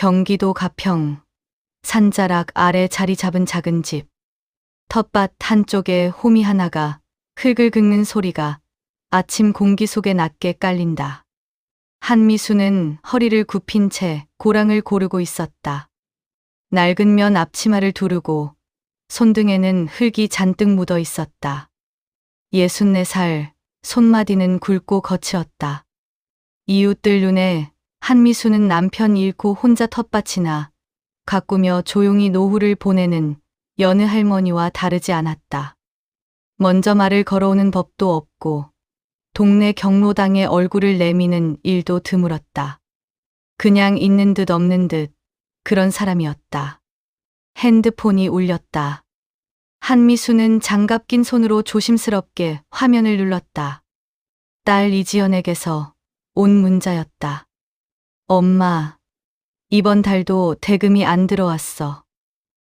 경기도 가평, 산자락 아래 자리 잡은 작은 집. 텃밭 한쪽에 호미 하나가 흙을 긁는 소리가 아침 공기 속에 낮게 깔린다. 한미수는 허리를 굽힌 채 고랑을 고르고 있었다. 낡은 면 앞치마를 두르고 손등에는 흙이 잔뜩 묻어 있었다. 64살, 손마디는 굵고 거칠었다. 이웃들 눈에 한미수는 남편 잃고 혼자 텃밭이나 가꾸며 조용히 노후를 보내는 여느 할머니와 다르지 않았다. 먼저 말을 걸어오는 법도 없고 동네 경로당에 얼굴을 내미는 일도 드물었다. 그냥 있는 듯 없는 듯 그런 사람이었다. 핸드폰이 울렸다. 한미수는 장갑 낀 손으로 조심스럽게 화면을 눌렀다. 딸 이지연에게서 온 문자였다. 엄마, 이번 달도 대금이 안 들어왔어.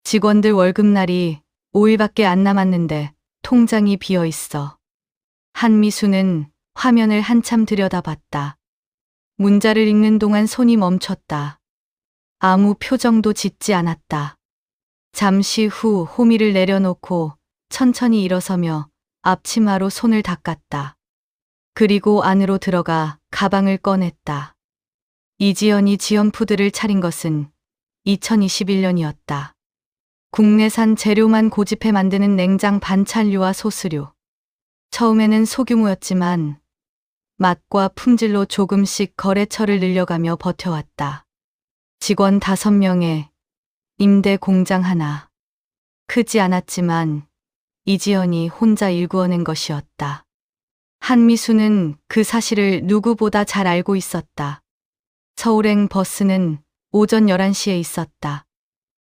직원들 월급날이 5일밖에 안 남았는데 통장이 비어 있어. 한미수는 화면을 한참 들여다봤다. 문자를 읽는 동안 손이 멈췄다. 아무 표정도 짓지 않았다. 잠시 후 호미를 내려놓고 천천히 일어서며 앞치마로 손을 닦았다. 그리고 안으로 들어가 가방을 꺼냈다. 이지연이 지연푸드를 차린 것은 2021년이었다. 국내산 재료만 고집해 만드는 냉장 반찬류와 소스류. 처음에는 소규모였지만 맛과 품질로 조금씩 거래처를 늘려가며 버텨왔다. 직원 5명에 임대 공장 하나. 크지 않았지만 이지연이 혼자 일구어낸 것이었다. 한미수는 그 사실을 누구보다 잘 알고 있었다. 서울행 버스는 오전 11시에 있었다.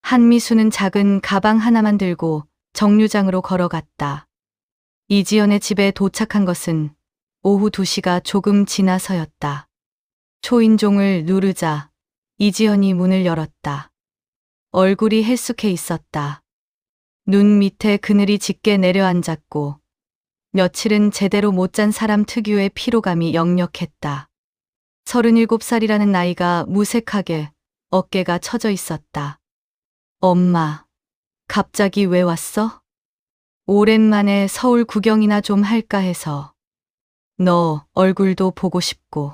한미수는 작은 가방 하나만 들고 정류장으로 걸어갔다. 이지연의 집에 도착한 것은 오후 2시가 조금 지나서였다. 초인종을 누르자 이지연이 문을 열었다. 얼굴이 헬쑥해 있었다. 눈 밑에 그늘이 짙게 내려앉았고 며칠은 제대로 못 잔 사람 특유의 피로감이 역력했다. 37살이라는 나이가 무색하게 어깨가 처져 있었다. 엄마, 갑자기 왜 왔어? 오랜만에 서울 구경이나 좀 할까 해서. 너 얼굴도 보고 싶고.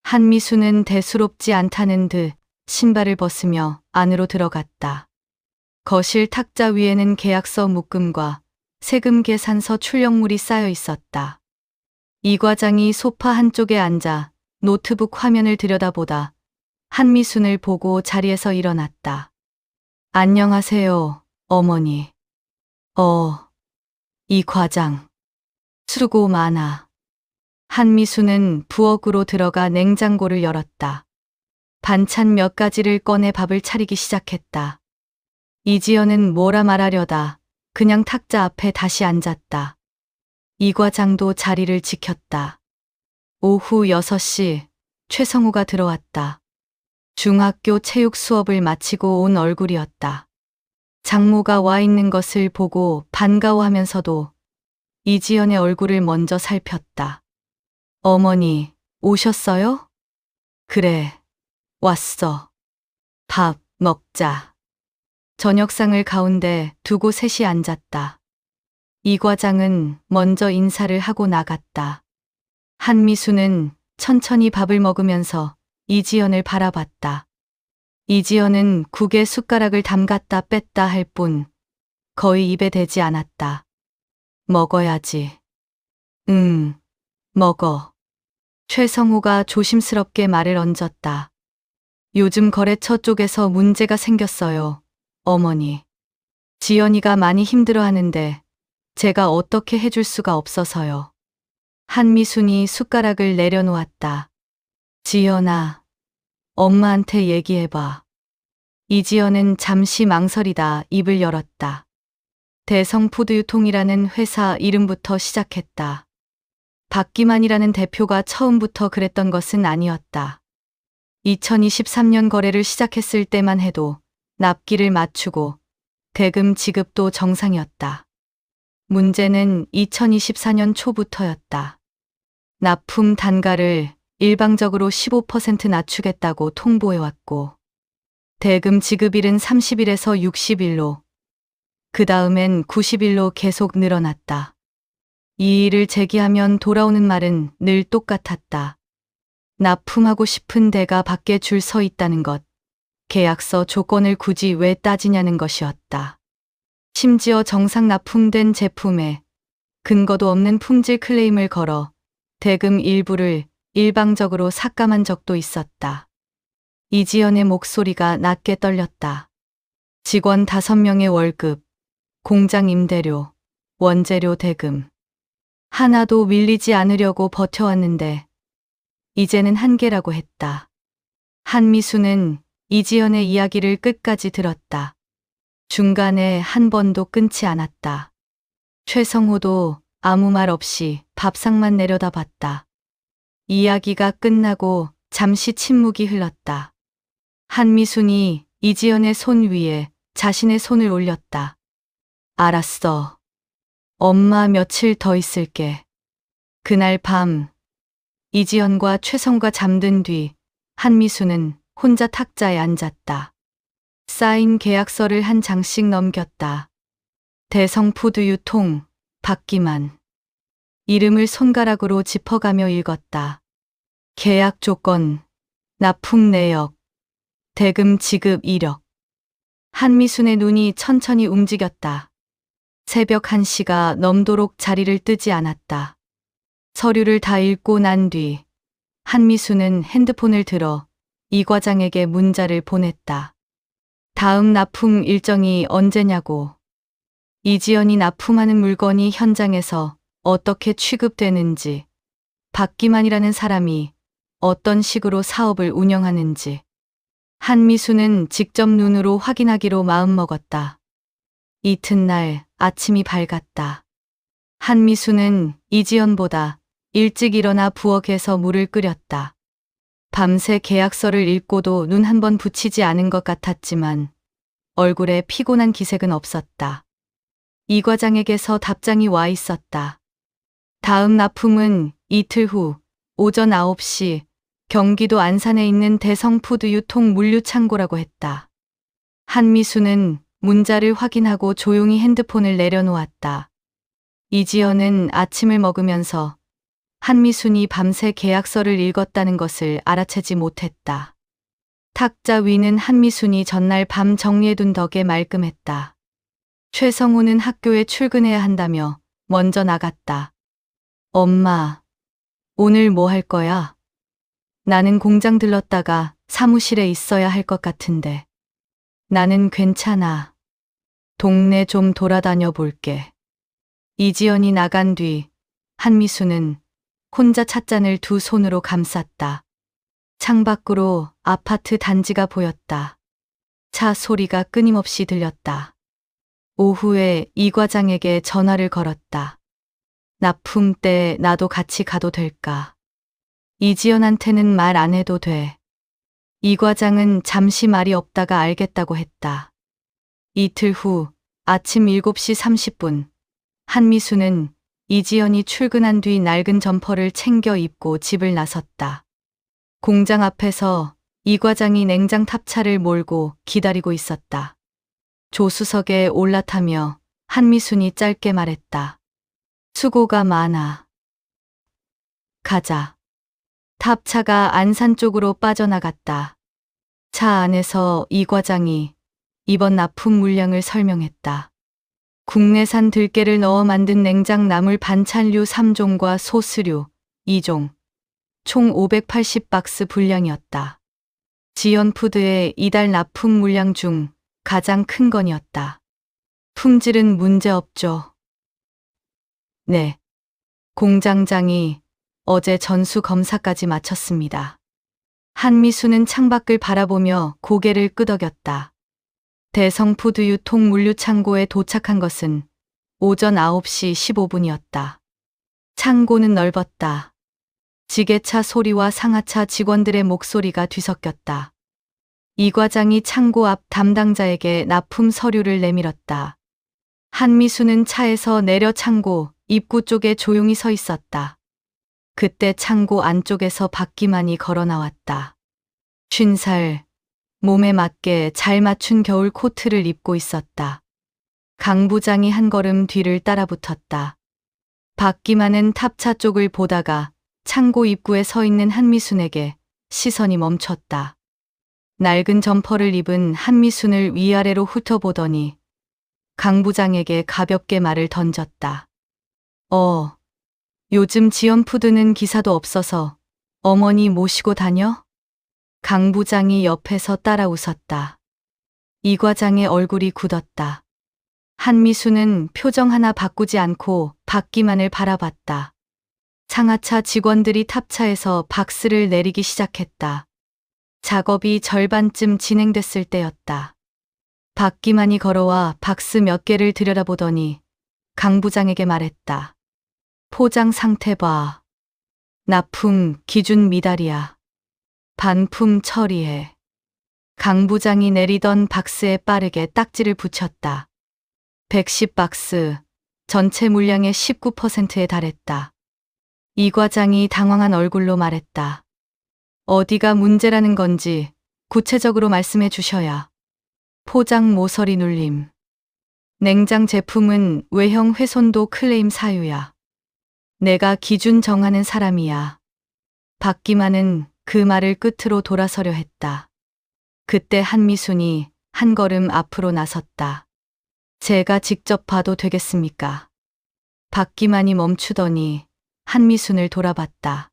한미수는 대수롭지 않다는 듯 신발을 벗으며 안으로 들어갔다. 거실 탁자 위에는 계약서 묶음과 세금 계산서 출력물이 쌓여 있었다. 이 과장이 소파 한쪽에 앉아 노트북 화면을 들여다보다 한미순을 보고 자리에서 일어났다. 안녕하세요, 어머니. 이 과장. 수고 많아. 한미수는 부엌으로 들어가 냉장고를 열었다. 반찬 몇 가지를 꺼내 밥을 차리기 시작했다. 이지연은 뭐라 말하려다 그냥 탁자 앞에 다시 앉았다. 이 과장도 자리를 지켰다. 오후 6시 최성우가 들어왔다. 중학교 체육 수업을 마치고 온 얼굴이었다. 장모가 와 있는 것을 보고 반가워하면서도 이지연의 얼굴을 먼저 살폈다. 어머니, 오셨어요? 그래, 왔어. 밥 먹자. 저녁상을 가운데 두고 셋이 앉았다. 이 과장은 먼저 인사를 하고 나갔다. 한미수는 천천히 밥을 먹으면서 이지연을 바라봤다. 이지연은 국에 숟가락을 담갔다 뺐다 할 뿐 거의 입에 대지 않았다. 먹어야지. 응, 먹어. 최성우가 조심스럽게 말을 얹었다. 요즘 거래처 쪽에서 문제가 생겼어요, 어머니. 지연이가 많이 힘들어하는데 제가 어떻게 해줄 수가 없어서요. 한미순이 숟가락을 내려놓았다. 지연아, 엄마한테 얘기해봐. 이지연은 잠시 망설이다 입을 열었다. 대성푸드유통이라는 회사 이름부터 시작했다. 박기만이라는 대표가 처음부터 그랬던 것은 아니었다. 2023년 거래를 시작했을 때만 해도 납기를 맞추고 대금 지급도 정상이었다. 문제는 2024년 초부터였다. 납품 단가를 일방적으로 15% 낮추겠다고 통보해왔고 대금 지급일은 30일에서 60일로, 그 다음엔 90일로 계속 늘어났다. 이 일을 제기하면 돌아오는 말은 늘 똑같았다. 납품하고 싶은 데가 밖에 줄 서 있다는 것, 계약서 조건을 굳이 왜 따지냐는 것이었다. 심지어 정상 납품된 제품에 근거도 없는 품질 클레임을 걸어 대금 일부를 일방적으로 삭감한 적도 있었다. 이지연의 목소리가 낮게 떨렸다. 직원 5명의 월급, 공장 임대료, 원재료 대금. 하나도 밀리지 않으려고 버텨왔는데 이제는 한계라고 했다. 한미수는 이지연의 이야기를 끝까지 들었다. 중간에 한 번도 끊지 않았다. 최성호도 아무 말 없이 밥상만 내려다봤다. 이야기가 끝나고 잠시 침묵이 흘렀다. 한미순이 이지연의 손 위에 자신의 손을 올렸다. 알았어. 엄마 며칠 더 있을게. 그날 밤 이지연과 최성과 잠든 뒤 한미수는 혼자 탁자에 앉았다. 쌓인 계약서를 한 장씩 넘겼다. 대성푸드 유통, 박기만. 이름을 손가락으로 짚어가며 읽었다. 계약 조건, 납품 내역, 대금 지급 이력. 한미순의 눈이 천천히 움직였다. 새벽 1시가 넘도록 자리를 뜨지 않았다. 서류를 다 읽고 난 뒤 한미수는 핸드폰을 들어 이 과장에게 문자를 보냈다. 다음 납품 일정이 언제냐고. 이지연이 납품하는 물건이 현장에서 어떻게 취급되는지, 박기만이라는 사람이 어떤 식으로 사업을 운영하는지. 한미수는 직접 눈으로 확인하기로 마음먹었다. 이튿날 아침이 밝았다. 한미수는 이지연보다 일찍 일어나 부엌에서 물을 끓였다. 밤새 계약서를 읽고도 눈 한 번 붙이지 않은 것 같았지만 얼굴에 피곤한 기색은 없었다. 이 과장에게서 답장이 와 있었다. 다음 납품은 이틀 후 오전 9시 경기도 안산에 있는 대성푸드 유통 물류창고라고 했다. 한미수는 문자를 확인하고 조용히 핸드폰을 내려놓았다. 이지연은 아침을 먹으면서 한미순이 밤새 계약서를 읽었다는 것을 알아채지 못했다. 탁자 위는 한미순이 전날 밤 정리해둔 덕에 말끔했다. 최성호는 학교에 출근해야 한다며 먼저 나갔다. 엄마, 오늘 뭐 할 거야? 나는 공장 들렀다가 사무실에 있어야 할 것 같은데. 나는 괜찮아. 동네 좀 돌아다녀 볼게. 이지연이 나간 뒤 한미수는 혼자 찻잔을 두 손으로 감쌌다. 창밖으로 아파트 단지가 보였다. 차 소리가 끊임없이 들렸다. 오후에 이 과장에게 전화를 걸었다. 납품 때 나도 같이 가도 될까? 이지연한테는 말 안 해도 돼. 이 과장은 잠시 말이 없다가 알겠다고 했다. 이틀 후 아침 7시 30분 한미수는 이지연이 출근한 뒤 낡은 점퍼를 챙겨 입고 집을 나섰다. 공장 앞에서 이 과장이 냉장 탑차를 몰고 기다리고 있었다. 조수석에 올라타며 한미순이 짧게 말했다. 수고가 많아. 가자. 탑차가 안산 쪽으로 빠져나갔다. 차 안에서 이 과장이 이번 납품 물량을 설명했다. 국내산 들깨를 넣어 만든 냉장 나물 반찬류 3종과 소스류 2종, 총 580박스 분량이었다. 지연푸드의 이달 납품 물량 중 가장 큰 건이었다. 품질은 문제없죠? 네. 공장장이 어제 전수 검사까지 마쳤습니다. 한미수는 창밖을 바라보며 고개를 끄덕였다. 대성푸드 유통 물류창고에 도착한 것은 오전 9시 15분이었다. 창고는 넓었다. 지게차 소리와 상하차 직원들의 목소리가 뒤섞였다. 이 과장이 창고 앞 담당자에게 납품 서류를 내밀었다. 한미수는 차에서 내려 창고 입구 쪽에 조용히 서 있었다. 그때 창고 안쪽에서 박기만이 걸어 나왔다. 50살, 몸에 맞게 잘 맞춘 겨울 코트를 입고 있었다. 강 부장이 한 걸음 뒤를 따라붙었다. 박기만은 탑차 쪽을 보다가 창고 입구에 서 있는 한미순에게 시선이 멈췄다. 낡은 점퍼를 입은 한미순을 위아래로 훑어보더니 강 부장에게 가볍게 말을 던졌다. 요즘 지연푸드는 기사도 없어서 어머니 모시고 다녀? 강 부장이 옆에서 따라 웃었다. 이 과장의 얼굴이 굳었다. 한미수는 표정 하나 바꾸지 않고 박기만을 바라봤다. 상하차 직원들이 탑차에서 박스를 내리기 시작했다. 작업이 절반쯤 진행됐을 때였다. 박기만이 걸어와 박스 몇 개를 들여다보더니 강 부장에게 말했다. 포장 상태 봐. 납품 기준 미달이야. 반품 처리해. 강 부장이 내리던 박스에 빠르게 딱지를 붙였다. 110박스, 전체 물량의 19%에 달했다. 이 과장이 당황한 얼굴로 말했다. 어디가 문제라는 건지 구체적으로 말씀해 주셔야. 포장 모서리 눌림. 냉장 제품은 외형 훼손도 클레임 사유야. 내가 기준 정하는 사람이야. 박기만은 그 말을 끝으로 돌아서려 했다. 그때 한미순이 한 걸음 앞으로 나섰다. 제가 직접 봐도 되겠습니까? 박기만이 멈추더니 한미순을 돌아봤다.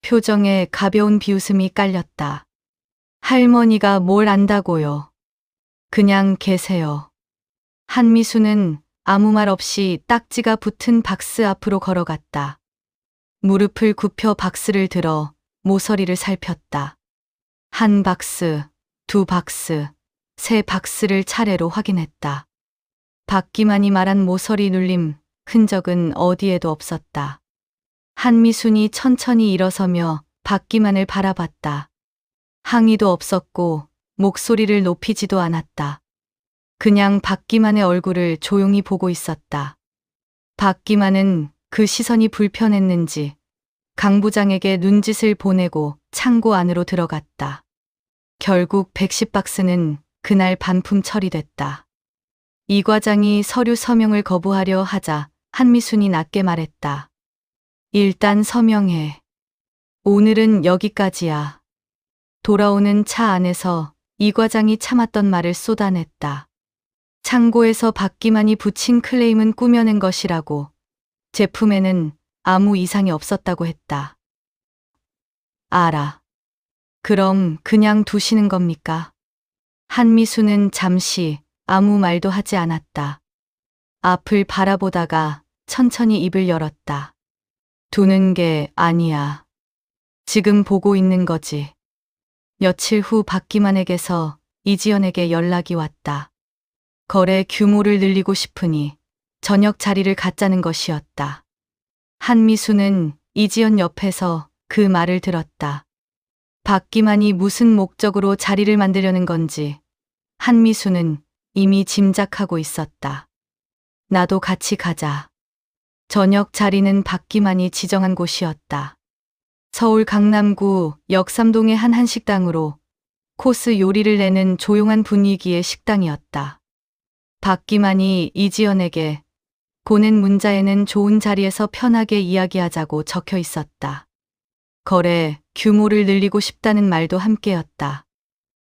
표정에 가벼운 비웃음이 깔렸다. 할머니가 뭘 안다고요? 그냥 계세요. 한미순은 아무 말 없이 딱지가 붙은 박스 앞으로 걸어갔다. 무릎을 굽혀 박스를 들어 모서리를 살폈다. 한 박스, 두 박스, 세 박스를 차례로 확인했다. 박기만이 말한 모서리 눌림 흔적은 어디에도 없었다. 한미순이 천천히 일어서며 박기만을 바라봤다. 항의도 없었고 목소리를 높이지도 않았다. 그냥 박기만의 얼굴을 조용히 보고 있었다. 박기만은 그 시선이 불편했는지 강 부장에게 눈짓을 보내고 창고 안으로 들어갔다. 결국 110박스는 그날 반품 처리됐다. 이 과장이 서류 서명을 거부하려 하자 한미순이 낮게 말했다. 일단 서명해. 오늘은 여기까지야. 돌아오는 차 안에서 이 과장이 참았던 말을 쏟아냈다. 창고에서 박기만이 붙인 클레임은 꾸며낸 것이라고. 제품에는 아무 이상이 없었다고 했다. 알아. 그럼 그냥 두시는 겁니까? 한미수는 잠시 아무 말도 하지 않았다. 앞을 바라보다가 천천히 입을 열었다. 두는 게 아니야. 지금 보고 있는 거지. 며칠 후 박기만에게서 이지연에게 연락이 왔다. 거래 규모를 늘리고 싶으니 저녁 자리를 갖자는 것이었다. 한미수는 이지연 옆에서 그 말을 들었다. 박기만이 무슨 목적으로 자리를 만들려는 건지 한미수는 이미 짐작하고 있었다. 나도 같이 가자. 저녁 자리는 박기만이 지정한 곳이었다. 서울 강남구 역삼동의 한 한식당으로 코스 요리를 내는 조용한 분위기의 식당이었다. 박기만이 이지연에게 보낸 문자에는 좋은 자리에서 편하게 이야기하자고 적혀 있었다. 거래 규모를 늘리고 싶다는 말도 함께였다.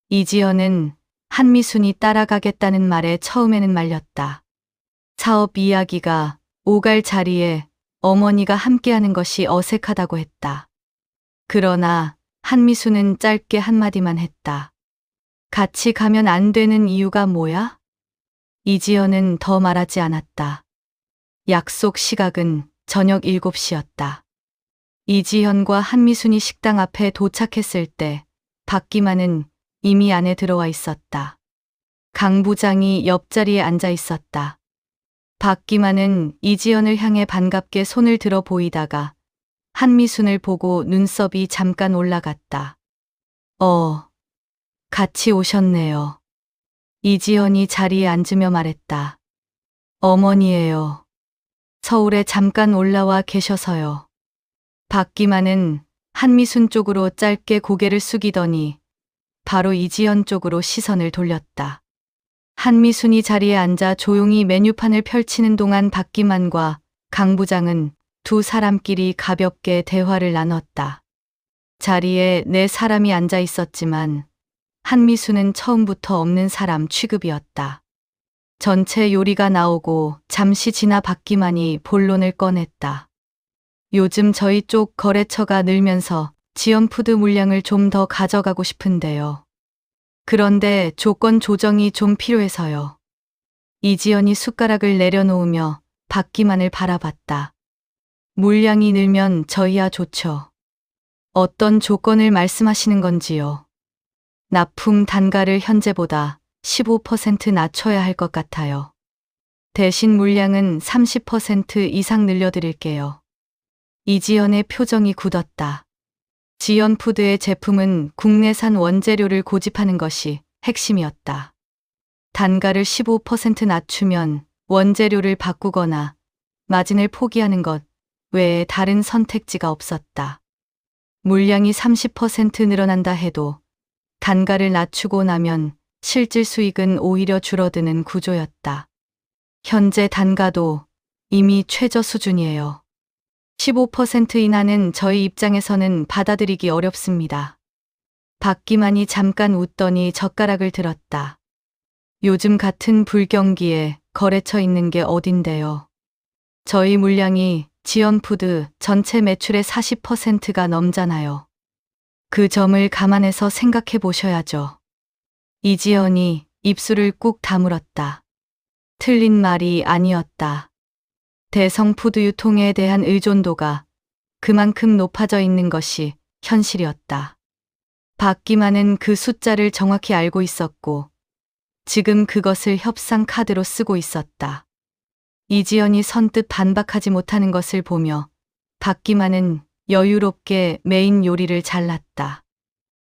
이지연은 한미순이 따라가겠다는 말에 처음에는 말렸다. 사업 이야기가 오갈 자리에 어머니가 함께하는 것이 어색하다고 했다. 그러나 한미수는 짧게 한마디만 했다. 같이 가면 안 되는 이유가 뭐야? 이지연은 더 말하지 않았다. 약속 시각은 저녁 7시였다. 이지연과 한미순이 식당 앞에 도착했을 때 박기만은 이미 안에 들어와 있었다. 강 부장이 옆자리에 앉아 있었다. 박기만은 이지연을 향해 반갑게 손을 들어 보이다가 한미순을 보고 눈썹이 잠깐 올라갔다. 같이 오셨네요. 이지연이 자리에 앉으며 말했다. 어머니예요. 서울에 잠깐 올라와 계셔서요. 박기만은 한미순 쪽으로 짧게 고개를 숙이더니 바로 이지연 쪽으로 시선을 돌렸다. 한미순이 자리에 앉아 조용히 메뉴판을 펼치는 동안 박기만과 강 부장은 두 사람끼리 가볍게 대화를 나눴다. 자리에 네 사람이 앉아 있었지만 한미수는 처음부터 없는 사람 취급이었다. 전체 요리가 나오고 잠시 지나 박기만이 본론을 꺼냈다. 요즘 저희 쪽 거래처가 늘면서 지연푸드 물량을 좀 더 가져가고 싶은데요. 그런데 조건 조정이 좀 필요해서요. 이지연이 숟가락을 내려놓으며 박기만을 바라봤다. 물량이 늘면 저희야 좋죠. 어떤 조건을 말씀하시는 건지요? 납품 단가를 현재보다 15% 낮춰야 할 것 같아요. 대신 물량은 30% 이상 늘려드릴게요. 이지연의 표정이 굳었다. 지연푸드의 제품은 국내산 원재료를 고집하는 것이 핵심이었다. 단가를 15% 낮추면 원재료를 바꾸거나 마진을 포기하는 것 외에 다른 선택지가 없었다. 물량이 30% 늘어난다 해도 단가를 낮추고 나면 실질 수익은 오히려 줄어드는 구조였다. 현재 단가도 이미 최저 수준이에요. 15% 인하는 저희 입장에서는 받아들이기 어렵습니다. 박기만이 잠깐 웃더니 젓가락을 들었다. 요즘 같은 불경기에 거래처 있는 게 어딘데요. 저희 물량이 지연푸드 전체 매출의 40%가 넘잖아요. 그 점을 감안해서 생각해 보셔야죠. 이지연이 입술을 꾹 다물었다. 틀린 말이 아니었다. 대성푸드 유통에 대한 의존도가 그만큼 높아져 있는 것이 현실이었다. 박기만은 그 숫자를 정확히 알고 있었고 지금 그것을 협상 카드로 쓰고 있었다. 이지연이 선뜻 반박하지 못하는 것을 보며 박기만은 여유롭게 메인 요리를 잘랐다.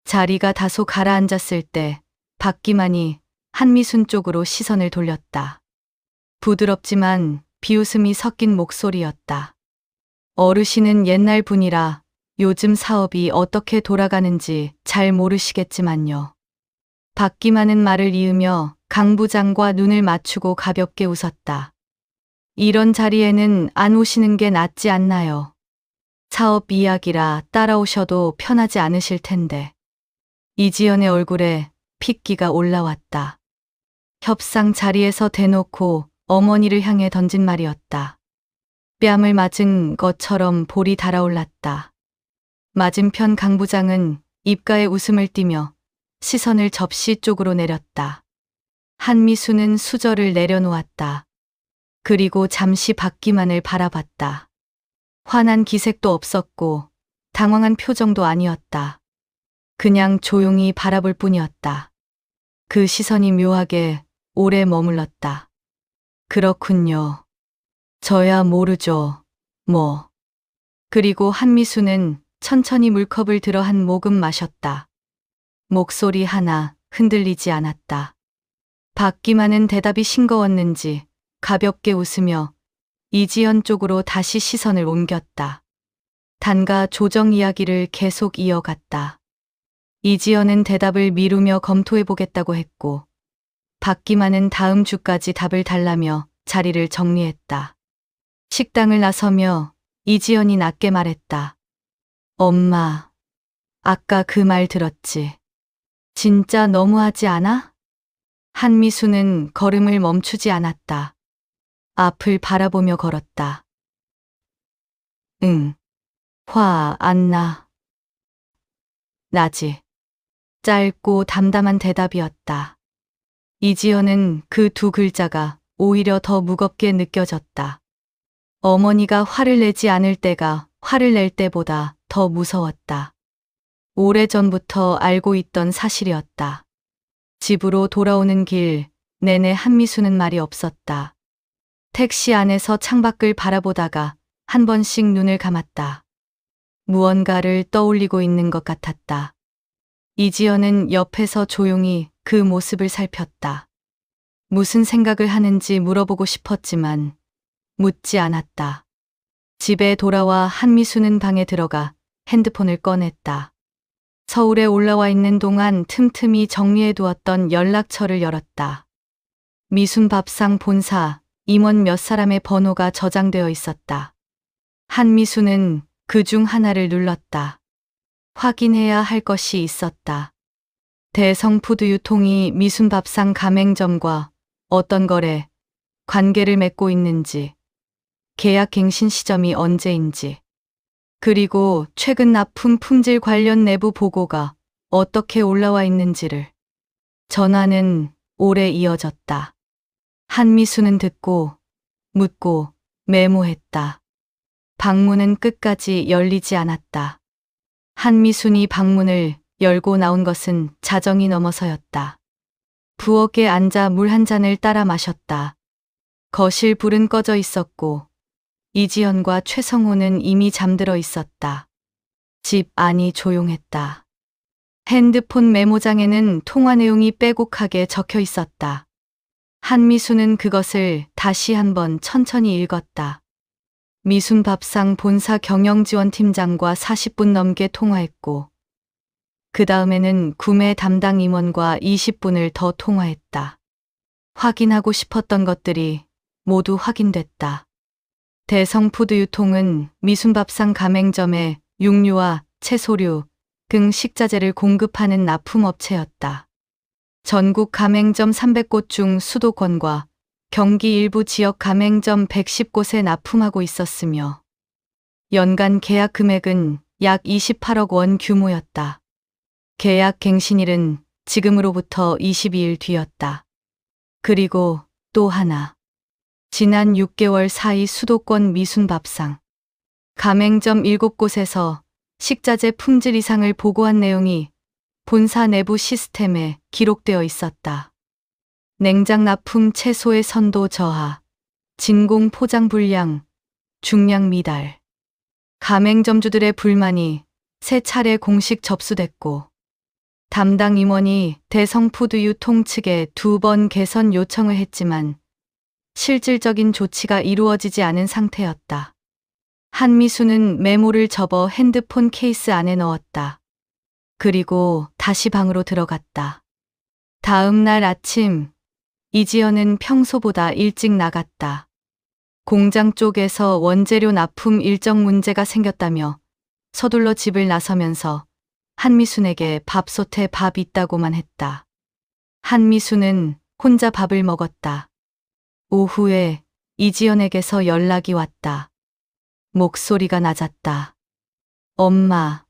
자리가 다소 가라앉았을 때 박기만이 한미순 쪽으로 시선을 돌렸다. 부드럽지만 비웃음이 섞인 목소리였다. 어르신은 옛날 분이라 요즘 사업이 어떻게 돌아가는지 잘 모르시겠지만요. 박기만은 말을 이으며 강 부장과 눈을 맞추고 가볍게 웃었다. 이런 자리에는 안 오시는 게 낫지 않나요? 사업 이야기라 따라오셔도 편하지 않으실 텐데. 이지연의 얼굴에 핏기가 올라왔다. 협상 자리에서 대놓고 어머니를 향해 던진 말이었다. 뺨을 맞은 것처럼 볼이 달아올랐다. 맞은편 강 부장은 입가에 웃음을 띠며 시선을 접시 쪽으로 내렸다. 한미수는 수저를 내려놓았다. 그리고 잠시 박기만을 바라봤다. 화난 기색도 없었고 당황한 표정도 아니었다. 그냥 조용히 바라볼 뿐이었다. 그 시선이 묘하게 오래 머물렀다. 그렇군요. 저야 모르죠. 뭐. 그리고 한미수는 천천히 물컵을 들어 한 모금 마셨다. 목소리 하나 흔들리지 않았다. 박기만은 대답이 싱거웠는지 가볍게 웃으며 이지연 쪽으로 다시 시선을 옮겼다. 단가 조정 이야기를 계속 이어갔다. 이지연은 대답을 미루며 검토해보겠다고 했고 박기만은 다음 주까지 답을 달라며 자리를 정리했다. 식당을 나서며 이지연이 낮게 말했다. 엄마, 아까 그 말 들었지? 진짜 너무하지 않아? 한미수는 걸음을 멈추지 않았다. 앞을 바라보며 걸었다. 응. 화 안 나. 나지. 짧고 담담한 대답이었다. 이지연은 그 두 글자가 오히려 더 무겁게 느껴졌다. 어머니가 화를 내지 않을 때가 화를 낼 때보다 더 무서웠다. 오래전부터 알고 있던 사실이었다. 집으로 돌아오는 길 내내 한미수는 말이 없었다. 택시 안에서 창밖을 바라보다가 한 번씩 눈을 감았다. 무언가를 떠올리고 있는 것 같았다. 이지연은 옆에서 조용히 그 모습을 살폈다. 무슨 생각을 하는지 물어보고 싶었지만 묻지 않았다. 집에 돌아와 한미수는 방에 들어가 핸드폰을 꺼냈다. 서울에 올라와 있는 동안 틈틈이 정리해두었던 연락처를 열었다. 미순 밥상 본사 임원 몇 사람의 번호가 저장되어 있었다. 한미수는 그 중 하나를 눌렀다. 확인해야 할 것이 있었다. 대성푸드 유통이 미순 밥상 가맹점과 어떤 거래, 관계를 맺고 있는지, 계약 갱신 시점이 언제인지, 그리고 최근 납품 품질 관련 내부 보고가 어떻게 올라와 있는지를. 전화는 오래 이어졌다. 한미수는 듣고, 묻고, 메모했다. 방문은 끝까지 열리지 않았다. 한미순이 방문을 열고 나온 것은 자정이 넘어서였다. 부엌에 앉아 물 한 잔을 따라 마셨다. 거실 불은 꺼져 있었고 이지연과 최성호는 이미 잠들어 있었다. 집 안이 조용했다. 핸드폰 메모장에는 통화 내용이 빼곡하게 적혀 있었다. 한미수는 그것을 다시 한번 천천히 읽었다. 미순 밥상 본사 경영지원팀장과 40분 넘게 통화했고 그 다음에는 구매 담당 임원과 20분을 더 통화했다. 확인하고 싶었던 것들이 모두 확인됐다. 대성푸드 유통은 미순 밥상 가맹점에 육류와 채소류 등 식자재를 공급하는 납품업체였다. 전국 가맹점 300곳 중 수도권과 경기 일부 지역 가맹점 110곳에 납품하고 있었으며 연간 계약 금액은 약 28억 원 규모였다. 계약 갱신일은 지금으로부터 22일 뒤였다. 그리고 또 하나. 지난 6개월 사이 수도권 미순 밥상 가맹점 7곳에서 식자재 품질 이상을 보고한 내용이 본사 내부 시스템에 기록되어 있었다. 냉장 납품 채소의 선도 저하, 진공 포장 불량, 중량 미달. 가맹점주들의 불만이 3차례 공식 접수됐고 담당 임원이 대성푸드 유통 측에 2번 개선 요청을 했지만 실질적인 조치가 이루어지지 않은 상태였다. 한미수는 메모를 접어 핸드폰 케이스 안에 넣었다. 그리고 다시 방으로 들어갔다. 다음 날 아침 이지연은 평소보다 일찍 나갔다. 공장 쪽에서 원재료 납품 일정 문제가 생겼다며 서둘러 집을 나서면서 한미순에게 밥솥에 밥 있다고만 했다. 한미순은 혼자 밥을 먹었다. 오후에 이지연에게서 연락이 왔다. 목소리가 낮았다. 엄마,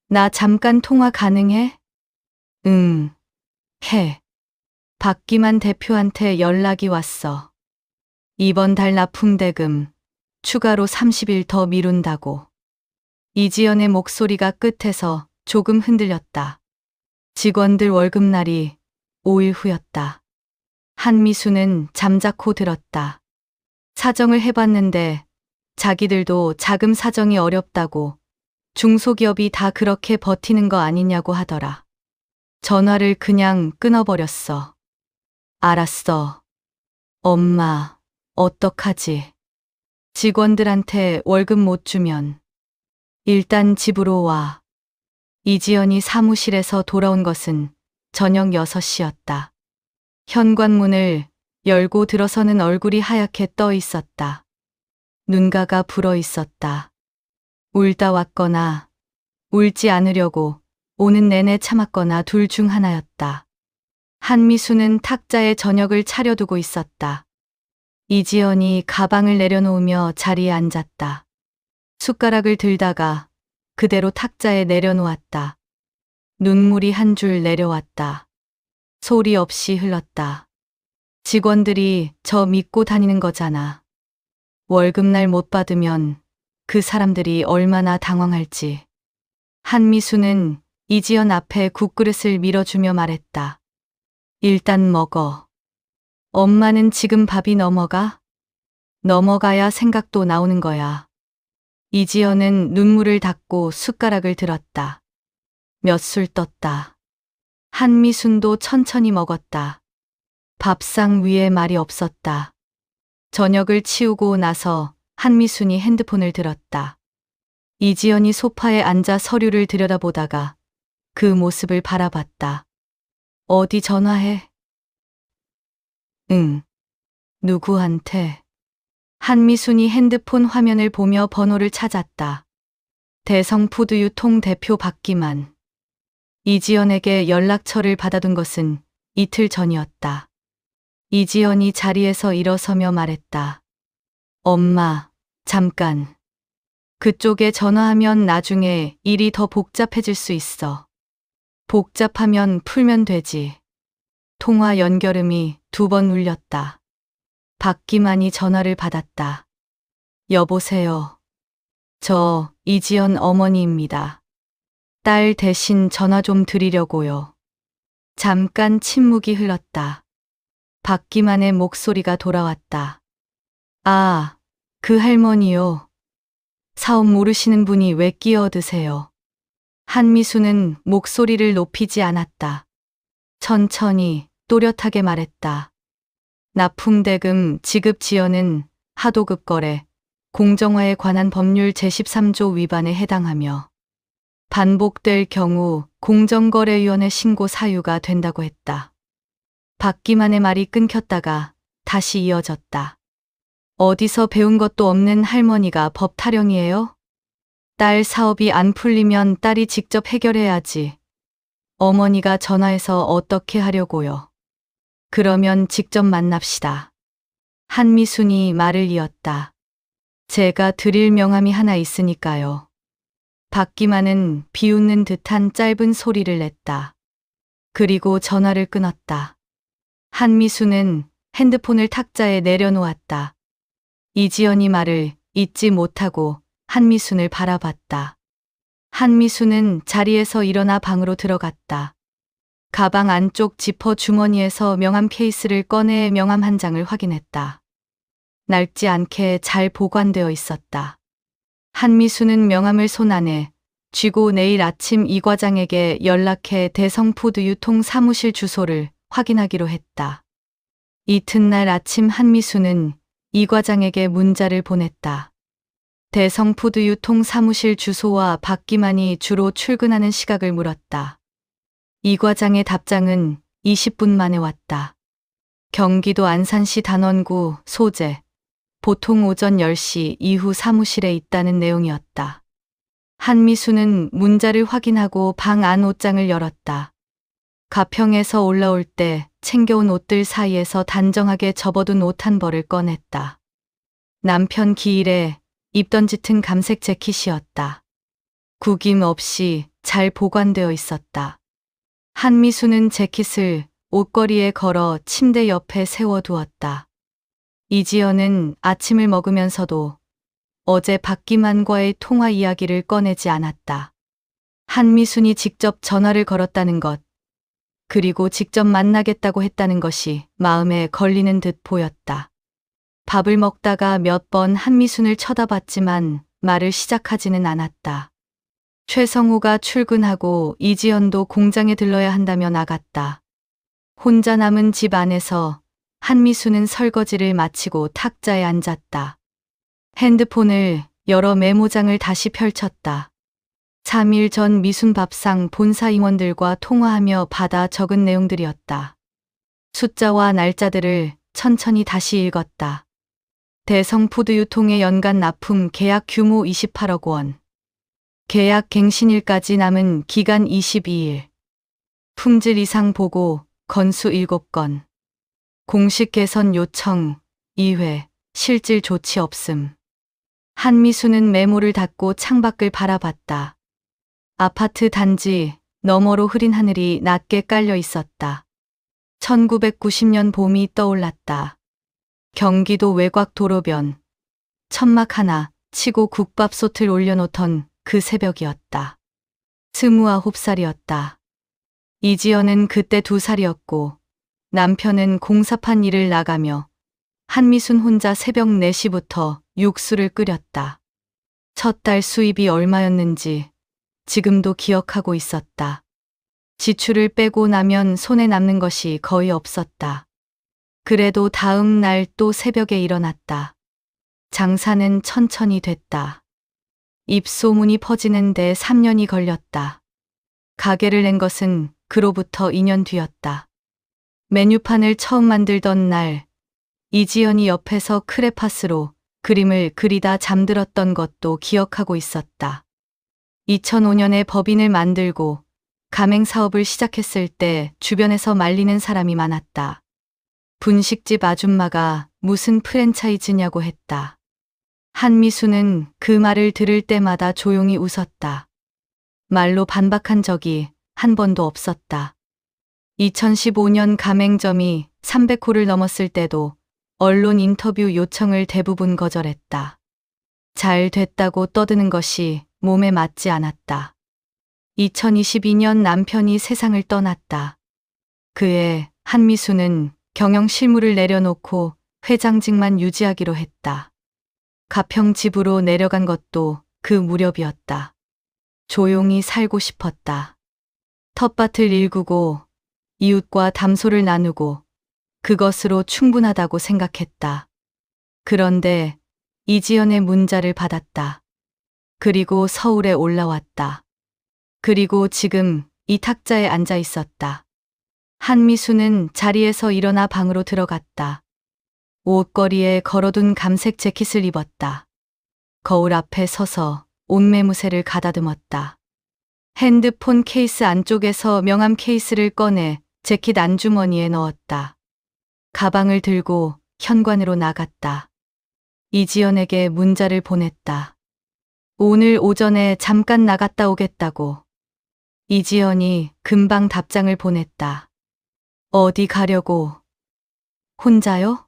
나 잠깐 통화 가능해? 응, 해. 박기만 대표한테 연락이 왔어. 이번 달 납품 대금 추가로 30일 더 미룬다고. 이지연의 목소리가 끝에서 조금 흔들렸다. 직원들 월급날이 5일 후였다. 한미수는 잠자코 들었다. 사정을 해봤는데 자기들도 자금 사정이 어렵다고 중소기업이 다 그렇게 버티는 거 아니냐고 하더라. 전화를 그냥 끊어버렸어. 알았어. 엄마, 어떡하지? 직원들한테 월급 못 주면 일단 집으로 와. 이지연이 사무실에서 돌아온 것은 저녁 6시였다. 현관문을 열고 들어서는 얼굴이 하얗게 떠 있었다. 눈가가 불어 있었다. 울다 왔거나 울지 않으려고 오는 내내 참았거나 둘 중 하나였다. 한미수는 탁자에 저녁을 차려두고 있었다. 이지연이 가방을 내려놓으며 자리에 앉았다. 숟가락을 들다가 그대로 탁자에 내려놓았다. 눈물이 한 줄 내려왔다. 소리 없이 흘렀다. 직원들이 저 믿고 다니는 거잖아. 월급날 못 받으면 그 사람들이 얼마나 당황할지. 한미수는 이지연 앞에 국그릇을 밀어주며 말했다. 일단 먹어. 엄마는 지금 밥이 넘어가? 넘어가야 생각도 나오는 거야. 이지연은 눈물을 닦고 숟가락을 들었다. 몇 술 떴다. 한미순도 천천히 먹었다. 밥상 위에 말이 없었다. 저녁을 치우고 나서 한미순이 핸드폰을 들었다. 이지연이 소파에 앉아 서류를 들여다보다가 그 모습을 바라봤다. 어디 전화해? 응. 누구한테? 한미순이 핸드폰 화면을 보며 번호를 찾았다. 대성푸드유통 대표 박기만. 이지연에게 연락처를 받아둔 것은 이틀 전이었다. 이지연이 자리에서 일어서며 말했다. 엄마, 잠깐. 그쪽에 전화하면 나중에 일이 더 복잡해질 수 있어. 복잡하면 풀면 되지. 통화 연결음이 2번 울렸다. 박기만이 전화를 받았다. 여보세요. 저 이지연 어머니입니다. 딸 대신 전화 좀 드리려고요. 잠깐 침묵이 흘렀다. 박기만의 목소리가 돌아왔다. 아, 그 할머니요. 사업 모르시는 분이 왜 끼어드세요? 한미수는 목소리를 높이지 않았다. 천천히 또렷하게 말했다. 납품대금 지급 지연은 하도급 거래, 공정화에 관한 법률 제13조 위반에 해당하며 반복될 경우 공정거래위원회 신고 사유가 된다고 했다. 박기만의 말이 끊겼다가 다시 이어졌다. 어디서 배운 것도 없는 할머니가 법 타령이에요? 딸 사업이 안 풀리면 딸이 직접 해결해야지. 어머니가 전화해서 어떻게 하려고요? 그러면 직접 만납시다. 한미순이 말을 이었다. 제가 드릴 명함이 하나 있으니까요. 박기만은 비웃는 듯한 짧은 소리를 냈다. 그리고 전화를 끊었다. 한미수는 핸드폰을 탁자에 내려놓았다. 이지연이 말을 잊지 못하고 한미순을 바라봤다. 한미수는 자리에서 일어나 방으로 들어갔다. 가방 안쪽 지퍼 주머니에서 명함 케이스를 꺼내 명함 한 장을 확인했다. 낡지 않게 잘 보관되어 있었다. 한미수는 명함을 손 안에 쥐고 내일 아침 이 과장에게 연락해 대성푸드 유통 사무실 주소를 확인하기로 했다. 이튿날 아침 한미수는 이 과장에게 문자를 보냈다. 대성푸드 유통 사무실 주소와 박기만이 주로 출근하는 시각을 물었다. 이 과장의 답장은 20분 만에 왔다. 경기도 안산시 단원구 소재. 보통 오전 10시 이후 사무실에 있다는 내용이었다. 한미수는 문자를 확인하고 방 안 옷장을 열었다. 가평에서 올라올 때 챙겨온 옷들 사이에서 단정하게 접어둔 옷 한 벌을 꺼냈다. 남편 기일에 입던 짙은 감색 재킷이었다. 구김 없이 잘 보관되어 있었다. 한미수는 재킷을 옷걸이에 걸어 침대 옆에 세워두었다. 이지연은 아침을 먹으면서도 어제 박기만과의 통화 이야기를 꺼내지 않았다. 한미순이 직접 전화를 걸었다는 것, 그리고 직접 만나겠다고 했다는 것이 마음에 걸리는 듯 보였다. 밥을 먹다가 몇 번 한미순을 쳐다봤지만 말을 시작하지는 않았다. 최성우가 출근하고 이지연도 공장에 들러야 한다며 나갔다. 혼자 남은 집 안에서 한미수는 설거지를 마치고 탁자에 앉았다. 핸드폰을 열어 메모장을 다시 펼쳤다. 3일 전 미순 밥상 본사 임원들과 통화하며 받아 적은 내용들이었다. 숫자와 날짜들을 천천히 다시 읽었다. 대성푸드 유통의 연간 납품 계약 규모 28억 원. 계약 갱신일까지 남은 기간 22일. 품질 이상 보고 건수 7건. 공식 개선 요청 2회. 실질 조치 없음. 한미수는 메모를 닫고 창밖을 바라봤다. 아파트 단지 너머로 흐린 하늘이 낮게 깔려 있었다. 1990년 봄이 떠올랐다. 경기도 외곽 도로변. 천막 하나 치고 국밥솥을 올려놓던 그 새벽이었다. 29살이었다. 이지연은 그때 2살이었고 남편은 공사판 일을 나가며 한미순 혼자 새벽 4시부터 육수를 끓였다. 첫 달 수입이 얼마였는지 지금도 기억하고 있었다. 지출을 빼고 나면 손에 남는 것이 거의 없었다. 그래도 다음 날 또 새벽에 일어났다. 장사는 천천히 됐다. 입소문이 퍼지는데 3년이 걸렸다. 가게를 낸 것은 그로부터 2년 뒤였다. 메뉴판을 처음 만들던 날, 이지연이 옆에서 크레파스로 그림을 그리다 잠들었던 것도 기억하고 있었다. 2005년에 법인을 만들고 가맹 사업을 시작했을 때 주변에서 말리는 사람이 많았다. 분식집 아줌마가 무슨 프랜차이즈냐고 했다. 한미수는 그 말을 들을 때마다 조용히 웃었다. 말로 반박한 적이 한 번도 없었다. 2015년 가맹점이 300호를 넘었을 때도 언론 인터뷰 요청을 대부분 거절했다. 잘 됐다고 떠드는 것이 몸에 맞지 않았다. 2022년 남편이 세상을 떠났다. 그해 한미수는 경영 실무를 내려놓고 회장직만 유지하기로 했다. 가평 집으로 내려간 것도 그 무렵이었다. 조용히 살고 싶었다. 텃밭을 일구고 이웃과 담소를 나누고 그것으로 충분하다고 생각했다. 그런데 이지연의 문자를 받았다. 그리고 서울에 올라왔다. 그리고 지금 이 탁자에 앉아 있었다. 한미수는 자리에서 일어나 방으로 들어갔다. 옷걸이에 걸어둔 감색 재킷을 입었다. 거울 앞에 서서 옷매무새를 가다듬었다. 핸드폰 케이스 안쪽에서 명함 케이스를 꺼내 재킷 안주머니에 넣었다. 가방을 들고 현관으로 나갔다. 이지연에게 문자를 보냈다. 오늘 오전에 잠깐 나갔다 오겠다고. 이지연이 금방 답장을 보냈다. 어디 가려고? 혼자요?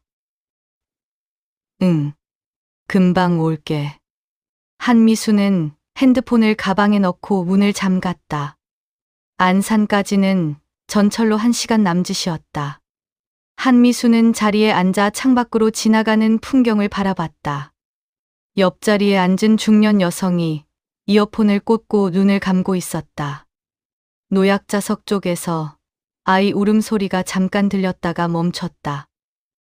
응. 금방 올게. 한미수는 핸드폰을 가방에 넣고 문을 잠갔다. 안산까지는 전철로 1시간 남짓이었다. 한미수는 자리에 앉아 창밖으로 지나가는 풍경을 바라봤다. 옆자리에 앉은 중년 여성이 이어폰을 꽂고 눈을 감고 있었다. 노약자석 쪽에서 아이 울음소리가 잠깐 들렸다가 멈췄다.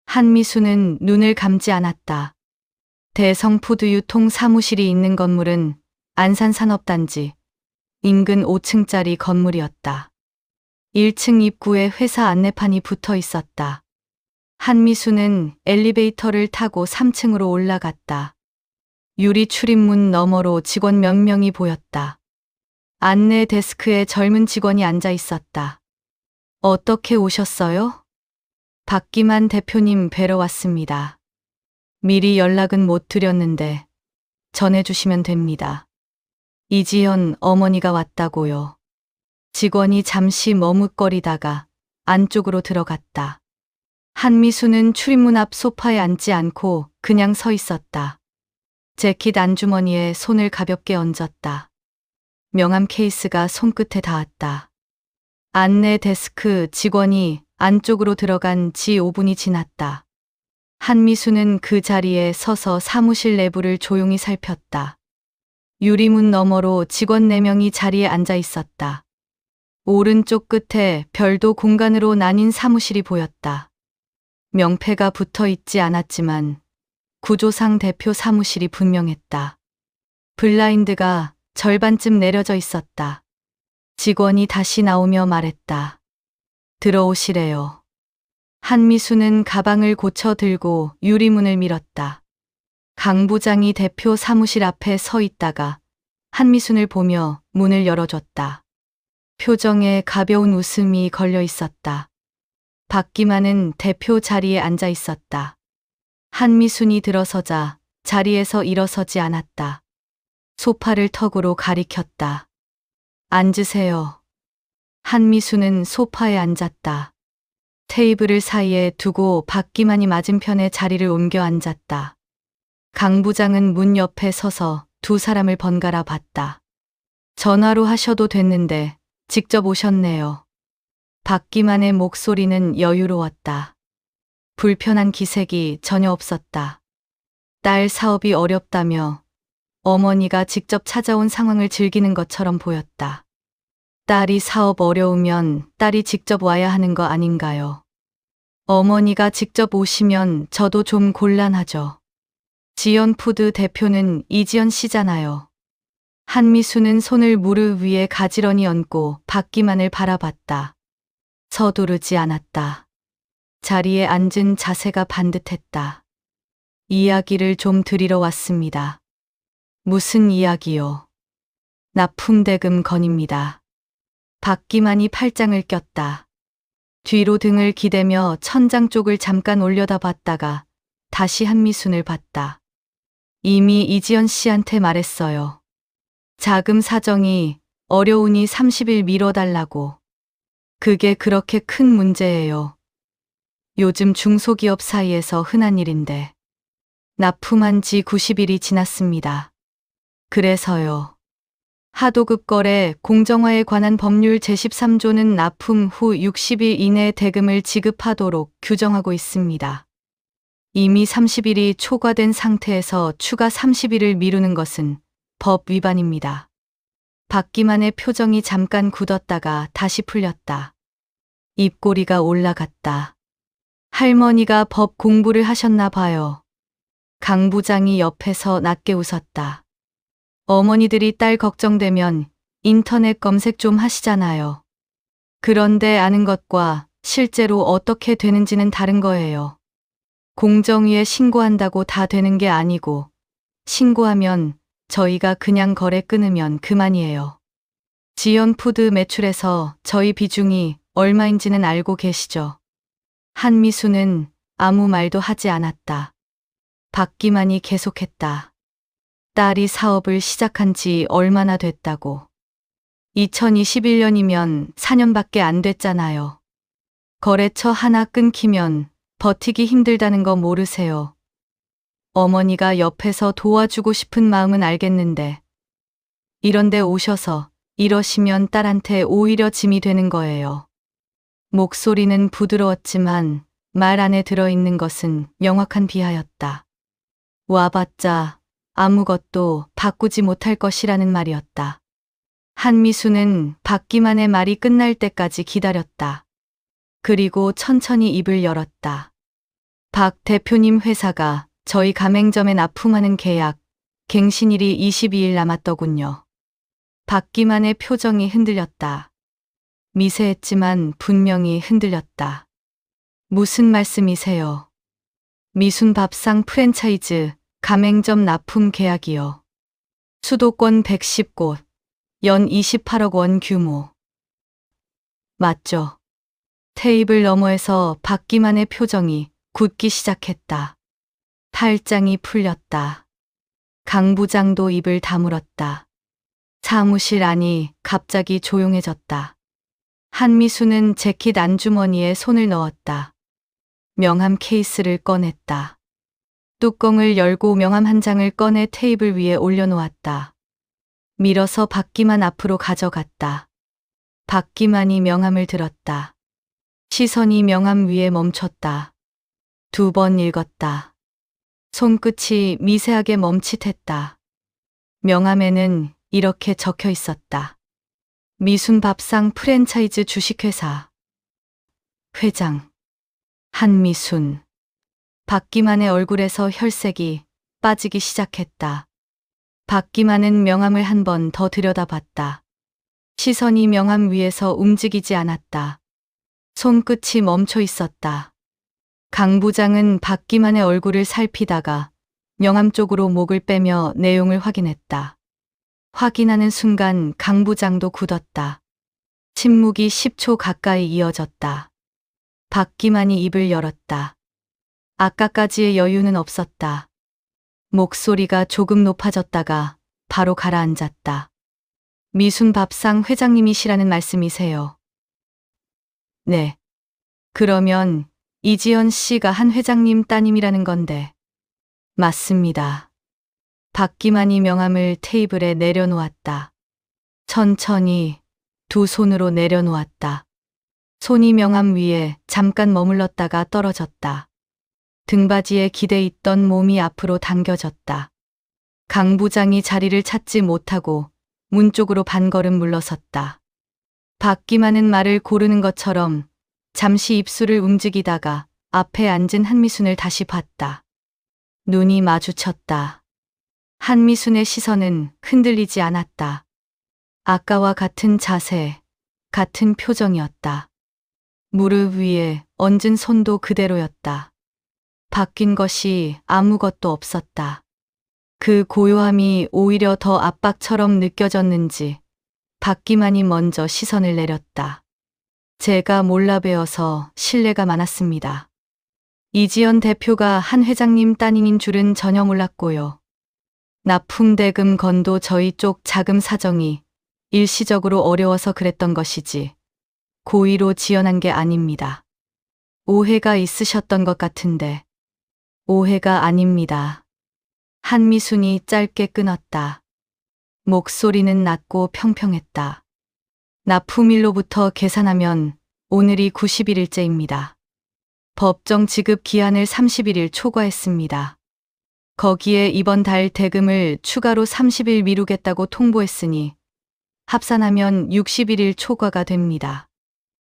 한미수는 눈을 감지 않았다. 대성푸드 유통 사무실이 있는 건물은 안산산업단지 인근 5층짜리 건물이었다. 1층 입구에 회사 안내판이 붙어 있었다. 한미수는 엘리베이터를 타고 3층으로 올라갔다. 유리 출입문 너머로 직원 몇 명이 보였다. 안내 데스크에 젊은 직원이 앉아 있었다. 어떻게 오셨어요? 박기만 대표님 뵈러 왔습니다. 미리 연락은 못 드렸는데 전해주시면 됩니다. 이지연 어머니가 왔다고요. 직원이 잠시 머뭇거리다가 안쪽으로 들어갔다. 한미수는 출입문 앞 소파에 앉지 않고 그냥 서 있었다. 재킷 안주머니에 손을 가볍게 얹었다. 명함 케이스가 손끝에 닿았다. 안내 데스크 직원이 안쪽으로 들어간 지 5분이 지났다. 한미수는 그 자리에 서서 사무실 내부를 조용히 살폈다. 유리문 너머로 직원 4명이 자리에 앉아 있었다. 오른쪽 끝에 별도 공간으로 나뉜 사무실이 보였다. 명패가 붙어 있지 않았지만 구조상 대표 사무실이 분명했다. 블라인드가 절반쯤 내려져 있었다. 직원이 다시 나오며 말했다. 들어오시래요. 한미수는 가방을 고쳐 들고 유리문을 밀었다. 강 부장이 대표 사무실 앞에 서 있다가 한미순을 보며 문을 열어줬다. 표정에 가벼운 웃음이 걸려 있었다. 박기만은 대표 자리에 앉아 있었다. 한미순이 들어서자 자리에서 일어서지 않았다. 소파를 턱으로 가리켰다. 앉으세요. 한미수는 소파에 앉았다. 테이블을 사이에 두고 박기만이 맞은편에 자리를 옮겨 앉았다. 강 부장은 문 옆에 서서 두 사람을 번갈아 봤다. 전화로 하셔도 됐는데 직접 오셨네요. 박기만의 목소리는 여유로웠다. 불편한 기색이 전혀 없었다. 딸 사업이 어렵다며 어머니가 직접 찾아온 상황을 즐기는 것처럼 보였다. 딸이 사업 어려우면 딸이 직접 와야 하는 거 아닌가요? 어머니가 직접 오시면 저도 좀 곤란하죠. 지연푸드 대표는 이지연 씨잖아요. 한미수는 손을 무릎 위에 가지런히 얹고 박기만을 바라봤다. 서두르지 않았다. 자리에 앉은 자세가 반듯했다. 이야기를 좀 드리러 왔습니다. 무슨 이야기요? 납품대금 건입니다. 박기만이 팔짱을 꼈다. 뒤로 등을 기대며 천장 쪽을 잠깐 올려다봤다가 다시 한미순을 봤다. 이미 이지연 씨한테 말했어요. 자금 사정이 어려우니 30일 미뤄달라고. 그게 그렇게 큰 문제예요. 요즘 중소기업 사이에서 흔한 일인데. 납품한 지 90일이 지났습니다. 그래서요. 하도급 거래 공정화에 관한 법률 제13조는 납품 후 60일 이내 대금을 지급하도록 규정하고 있습니다. 이미 30일이 초과된 상태에서 추가 30일을 미루는 것은 법 위반입니다. 박기만의 표정이 잠깐 굳었다가 다시 풀렸다. 입꼬리가 올라갔다. 할머니가 법 공부를 하셨나 봐요. 강 부장이 옆에서 낮게 웃었다. 어머니들이 딸 걱정되면 인터넷 검색 좀 하시잖아요. 그런데 아는 것과 실제로 어떻게 되는지는 다른 거예요. 공정위에 신고한다고 다 되는 게 아니고 신고하면 저희가 그냥 거래 끊으면 그만이에요. 지연푸드 매출에서 저희 비중이 얼마인지는 알고 계시죠? 한미수는 아무 말도 하지 않았다. 박기만이 계속했다. 딸이 사업을 시작한 지 얼마나 됐다고. 2021년이면 4년밖에 안 됐잖아요. 거래처 하나 끊기면 버티기 힘들다는 거 모르세요. 어머니가 옆에서 도와주고 싶은 마음은 알겠는데 이런데 오셔서 이러시면 딸한테 오히려 짐이 되는 거예요. 목소리는 부드러웠지만 말 안에 들어있는 것은 명확한 비하였다. 와봤자 아무것도 바꾸지 못할 것이라는 말이었다. 한미수는 박기만의 말이 끝날 때까지 기다렸다. 그리고 천천히 입을 열었다. 박 대표님 회사가 저희 가맹점에 납품하는 계약 갱신일이 22일 남았더군요. 박기만의 표정이 흔들렸다. 미세했지만 분명히 흔들렸다. 무슨 말씀이세요? 미순밥상 프랜차이즈 가맹점 납품 계약이요. 수도권 110곳, 연 28억 원 규모. 맞죠? 테이블 너머에서 박기만의 표정이 굳기 시작했다. 팔짱이 풀렸다. 강 부장도 입을 다물었다. 사무실 안이 갑자기 조용해졌다. 한미수는 재킷 안주머니에 손을 넣었다. 명함 케이스를 꺼냈다. 뚜껑을 열고 명함 한 장을 꺼내 테이블 위에 올려놓았다. 밀어서 박기만 앞으로 가져갔다. 박기만이 명함을 들었다. 시선이 명함 위에 멈췄다. 2번 읽었다. 손끝이 미세하게 멈칫했다. 명함에는 이렇게 적혀 있었다. 미순밥상 프랜차이즈 주식회사 회장 한미순. 박기만의 얼굴에서 혈색이 빠지기 시작했다. 박기만은 명함을 한 번 더 들여다봤다. 시선이 명함 위에서 움직이지 않았다. 손끝이 멈춰 있었다. 강 부장은 박기만의 얼굴을 살피다가 명함 쪽으로 목을 빼며 내용을 확인했다. 확인하는 순간 강 부장도 굳었다. 침묵이 10초 가까이 이어졌다. 박기만이 입을 열었다. 아까까지의 여유는 없었다. 목소리가 조금 높아졌다가 바로 가라앉았다. 미순밥상 회장님이시라는 말씀이세요? 네. 그러면 이지연 씨가 한 회장님 따님이라는 건데. 맞습니다. 박기만이 명함을 테이블에 내려놓았다. 천천히 2손으로 내려놓았다. 손이 명함 위에 잠깐 머물렀다가 떨어졌다. 등받이에 기대 있던 몸이 앞으로 당겨졌다. 강 부장이 자리를 찾지 못하고 문 쪽으로 반걸음 물러섰다. 박기만은 말을 고르는 것처럼 잠시 입술을 움직이다가 앞에 앉은 한미순을 다시 봤다. 눈이 마주쳤다. 한미순의 시선은 흔들리지 않았다. 아까와 같은 자세, 같은 표정이었다. 무릎 위에 얹은 손도 그대로였다. 바뀐 것이 아무것도 없었다. 그 고요함이 오히려 더 압박처럼 느껴졌는지 박기만이 먼저 시선을 내렸다. 제가 몰라 배워서 실례가 많았습니다. 이지연 대표가 한 회장님 따님인 줄은 전혀 몰랐고요. 납품대금 건도 저희 쪽 자금 사정이 일시적으로 어려워서 그랬던 것이지 고의로 지연한 게 아닙니다. 오해가 있으셨던 것 같은데. 오해가 아닙니다. 한미순이 짧게 끊었다. 목소리는 낮고 평평했다. 납품일로부터 계산하면 오늘이 90일째입니다. 법정 지급 기한을 31일 초과했습니다. 거기에 이번 달 대금을 추가로 30일 미루겠다고 통보했으니 합산하면 61일 초과가 됩니다.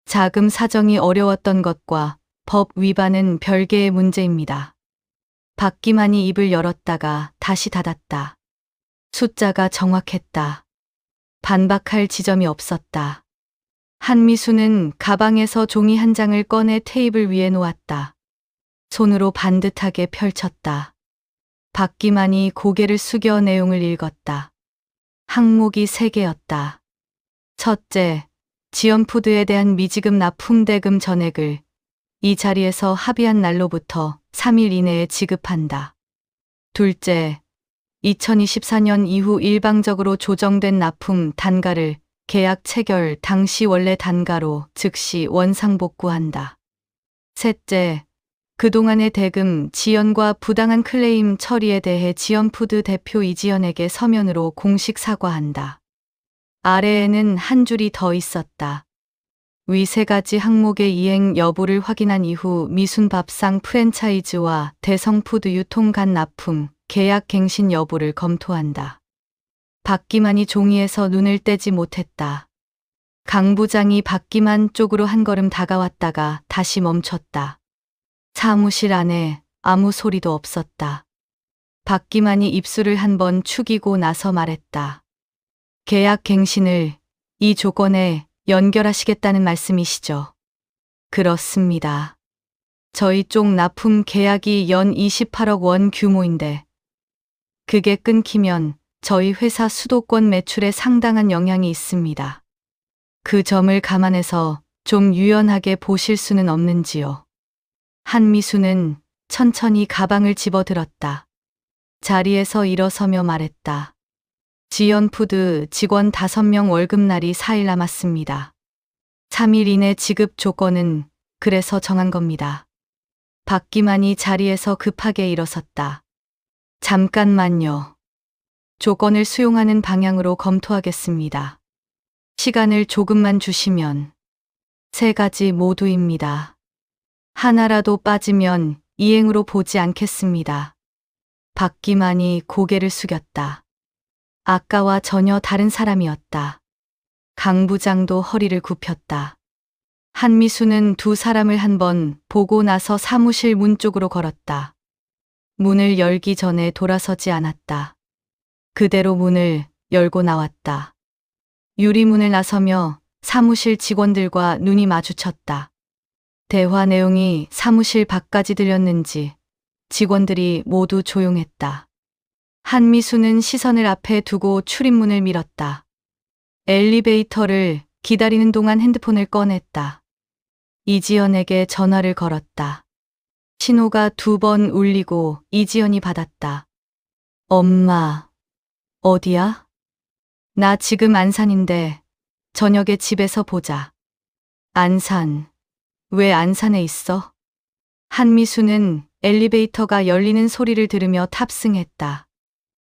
자금 사정이 어려웠던 것과 법 위반은 별개의 문제입니다. 박기만이 입을 열었다가 다시 닫았다. 숫자가 정확했다. 반박할 지점이 없었다. 한미수는 가방에서 종이 한 장을 꺼내 테이블 위에 놓았다. 손으로 반듯하게 펼쳤다. 박기만이 고개를 숙여 내용을 읽었다. 항목이 3개였다. 첫째, 지연푸드에 대한 미지급 납품대금 전액을 이 자리에서 합의한 날로부터 3일 이내에 지급한다. 둘째, 2024년 이후 일방적으로 조정된 납품 단가를 계약 체결 당시 원래 단가로 즉시 원상복구한다. 셋째, 그동안의 대금 지연과 부당한 클레임 처리에 대해 지연푸드 대표 이지연에게 서면으로 공식 사과한다. 아래에는 한 줄이 더 있었다. 위 3가지 항목의 이행 여부를 확인한 이후 미순밥상 프랜차이즈와 대성푸드 유통 간 납품, 계약 갱신 여부를 검토한다. 박기만이 종이에서 눈을 떼지 못했다. 강 부장이 박기만 쪽으로 한 걸음 다가왔다가 다시 멈췄다. 사무실 안에 아무 소리도 없었다. 박기만이 입술을 한번 축이고 나서 말했다. 계약 갱신을 이 조건에 연결하시겠다는 말씀이시죠? 그렇습니다. 저희 쪽 납품 계약이 연 28억 원 규모인데 그게 끊기면 저희 회사 수도권 매출에 상당한 영향이 있습니다. 그 점을 감안해서 좀 유연하게 보실 수는 없는지요? 한미수는 천천히 가방을 집어들었다. 자리에서 일어서며 말했다. 지연푸드 직원 5명 월급날이 4일 남았습니다. 3일 이내 지급 조건은 그래서 정한 겁니다. 박기만이 자리에서 급하게 일어섰다. 잠깐만요. 조건을 수용하는 방향으로 검토하겠습니다. 시간을 조금만 주시면. 3가지 모두입니다. 하나라도 빠지면 이행으로 보지 않겠습니다. 박기만이 고개를 숙였다. 아까와 전혀 다른 사람이었다. 강 부장도 허리를 굽혔다. 한미수는 2 사람을 한번 보고 나서 사무실 문 쪽으로 걸었다. 문을 열기 전에 돌아서지 않았다. 그대로 문을 열고 나왔다. 유리문을 나서며 사무실 직원들과 눈이 마주쳤다. 대화 내용이 사무실 밖까지 들렸는지 직원들이 모두 조용했다. 한미수는 시선을 앞에 두고 출입문을 밀었다. 엘리베이터를 기다리는 동안 핸드폰을 꺼냈다. 이지연에게 전화를 걸었다. 신호가 2번 울리고 이지연이 받았다. 엄마, 어디야? 나 지금 안산인데 저녁에 집에서 보자. 안산. 왜 안산에 있어? 한미수는 엘리베이터가 열리는 소리를 들으며 탑승했다.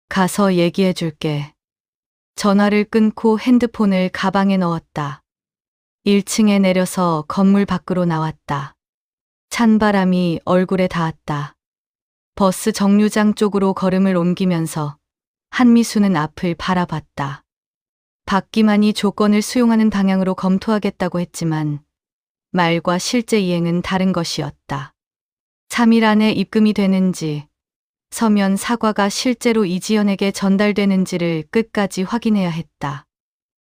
가서 얘기해 줄게. 전화를 끊고 핸드폰을 가방에 넣었다. 1층에 내려서 건물 밖으로 나왔다. 찬바람이 얼굴에 닿았다. 버스 정류장 쪽으로 걸음을 옮기면서 한미수는 앞을 바라봤다. 박기만이 조건을 수용하는 방향으로 검토하겠다고 했지만 말과 실제 이행은 다른 것이었다. 3일 안에 입금이 되는지 서면 사과가 실제로 이지연에게 전달되는지를 끝까지 확인해야 했다.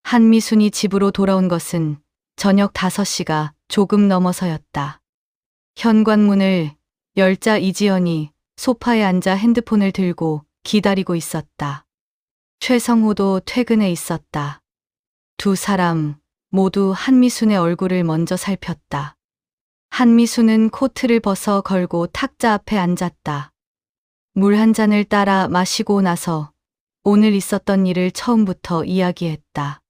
한미순이 집으로 돌아온 것은 저녁 5시가 조금 넘어서였다. 현관문을 열자 이지연이 소파에 앉아 핸드폰을 들고 기다리고 있었다. 최성호도 퇴근해 있었다. 두 사람 모두 한미순의 얼굴을 먼저 살폈다. 한미순은 코트를 벗어 걸고 탁자 앞에 앉았다. 물 한 잔을 따라 마시고 나서 오늘 있었던 일을 처음부터 이야기했다.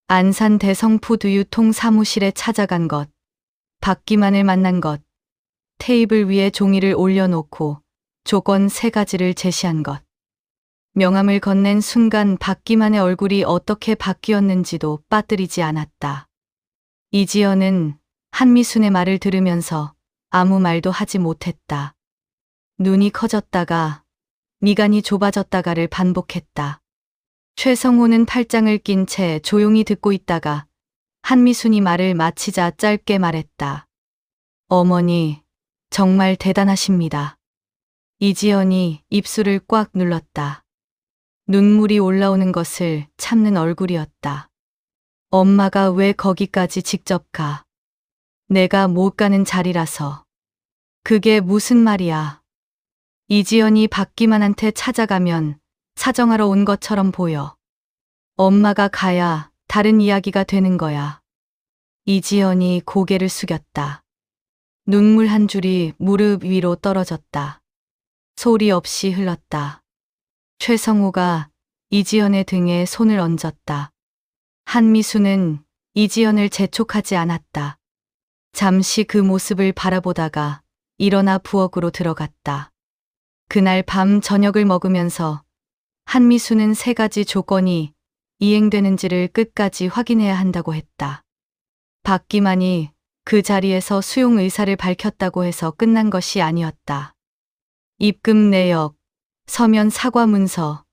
안산 대성푸드 유통 사무실에 찾아간 것, 박기만을 만난 것, 테이블 위에 종이를 올려놓고 조건 3가지를 제시한 것. 명함을 건넨 순간 박기만의 얼굴이 어떻게 바뀌었는지도 빠뜨리지 않았다. 이지연은 한미순의 말을 들으면서 아무 말도 하지 못했다. 눈이 커졌다가 미간이 좁아졌다가를 반복했다. 최성호는 팔짱을 낀 채 조용히 듣고 있다가 한미순이 말을 마치자 짧게 말했다. 어머니, 정말 대단하십니다. 이지연이 입술을 꽉 눌렀다. 눈물이 올라오는 것을 참는 얼굴이었다. 엄마가 왜 거기까지 직접 가? 내가 못 가는 자리라서. 그게 무슨 말이야? 이지연이 박기만한테 찾아가면 사정하러 온 것처럼 보여. 엄마가 가야 다른 이야기가 되는 거야. 이지연이 고개를 숙였다. 눈물 한 줄이 무릎 위로 떨어졌다. 소리 없이 흘렀다. 최성호가 이지연의 등에 손을 얹었다. 한미수는 이지연을 재촉하지 않았다. 잠시 그 모습을 바라보다가 일어나 부엌으로 들어갔다. 그날 밤 저녁을 먹으면서 한미수는 3가지 조건이 이행되는지를 끝까지 확인해야 한다고 했다. 박기만이 그 자리에서 수용 의사를 밝혔다고 해서 끝난 것이 아니었다. 입금 내역, 서면 사과 문서,